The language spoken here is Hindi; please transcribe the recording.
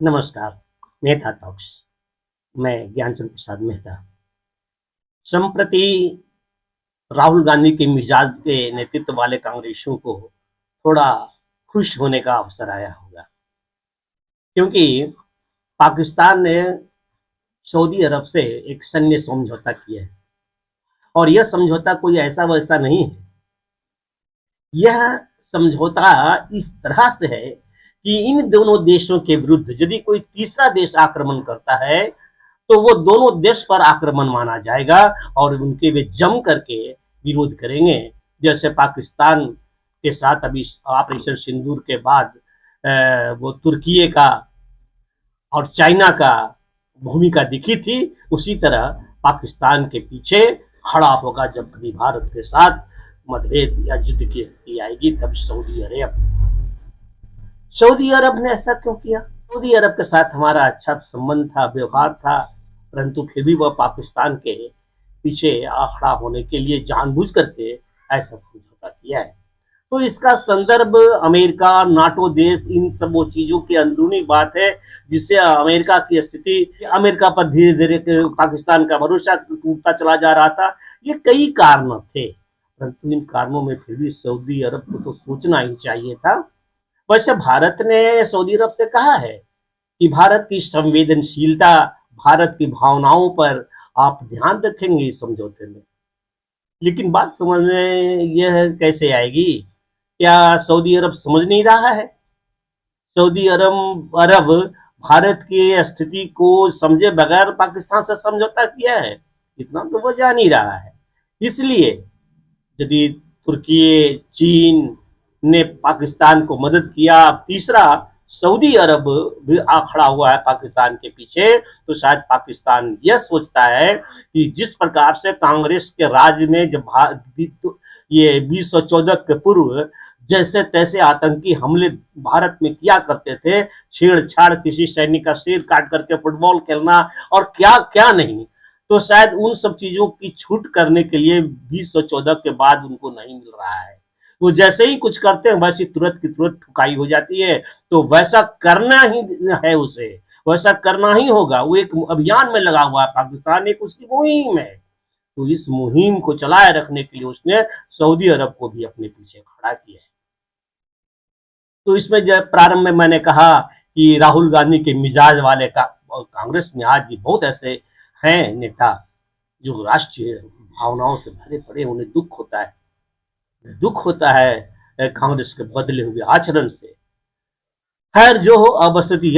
नमस्कार। मेहता टॉक्स। मैं ज्ञानचंद प्रसाद मेहता। संप्रति राहुल गांधी के मिजाज के नेतृत्व वाले कांग्रेसियों को थोड़ा खुश होने का अवसर आया होगा, क्योंकि पाकिस्तान ने सऊदी अरब से एक सैन्य समझौता किया है और यह समझौता कोई ऐसा वैसा नहीं है। यह समझौता इस तरह से है कि इन दोनों देशों के विरुद्ध यदि कोई तीसरा देश आक्रमण करता है तो वो दोनों देश पर आक्रमण माना जाएगा और उनके वे जम करके विरोध करेंगे। जैसे पाकिस्तान के साथ अभी ऑपरेशन सिंदूर के बाद वो तुर्की का और चाइना का भूमिका दिखी थी, उसी तरह पाकिस्तान के पीछे खड़ा होगा जब कभी भारत के साथ मतभेद या युद्ध की स्थिति आएगी। तब सऊदी अरब ने ऐसा क्यों किया? सऊदी अरब के साथ हमारा अच्छा संबंध था, व्यवहार था, परंतु फिर भी वह पाकिस्तान के पीछे खड़ा होने के लिए जानबूझ करके ऐसा समझौता किया है। तो इसका संदर्भ अमेरिका, नाटो देश, इन सब वो चीजों की अंदरूनी बात है जिससे अमेरिका की स्थिति, अमेरिका पर धीरे धीरे पाकिस्तान का भरोसा टूटता चला जा रहा था। ये कई कारण थे, परंतु इन कारणों में फिर भी सऊदी अरब को तो सोचना ही चाहिए था। वैसे भारत ने सऊदी अरब से कहा है कि भारत की संवेदनशीलता, भारत की भावनाओं पर आप ध्यान रखेंगे इस समझौते में। लेकिन बात समझ में यह कैसे आएगी? क्या सऊदी अरब समझ नहीं रहा है? सऊदी अरब भारत की स्थिति को समझे बगैर पाकिस्तान से समझौता किया है, इतना तो वो जान ही रहा है। इसलिए यदि तुर्की, चीन ने पाकिस्तान को मदद किया, अब तीसरा सऊदी अरब भी खड़ा हुआ है पाकिस्तान के पीछे, तो शायद पाकिस्तान यह सोचता है कि जिस प्रकार से कांग्रेस के राज में जब ये 2014 के पूर्व जैसे तैसे आतंकी हमले भारत में किया करते थे, छेड़छाड़, किसी सैनिक का सिर काट करके फुटबॉल खेलना और क्या क्या नहीं, तो शायद उन सब चीजों की छूट करने के लिए 2014 के बाद उनको नहीं मिल रहा है। वो जैसे ही कुछ करते हैं वैसी तुरंत की तुरंत ठुकाई हो जाती है। तो वैसा करना ही है, उसे वैसा करना ही होगा। वो एक अभियान में लगा हुआ है पाकिस्तान, एक उसकी मुहिम है। तो इस मुहिम को चलाए रखने के लिए उसने सऊदी अरब को भी अपने पीछे खड़ा किया है। तो इसमें जब प्रारंभ में मैंने कहा कि राहुल गांधी के मिजाज वाले का कांग्रेस में आज भी बहुत ऐसे हैं नेता जो राष्ट्रीय भावनाओं से भरे पड़े, उन्हें दुख होता है कांग्रेस के बदले हुए आचरण से। खैर जो हो, अब स्थिति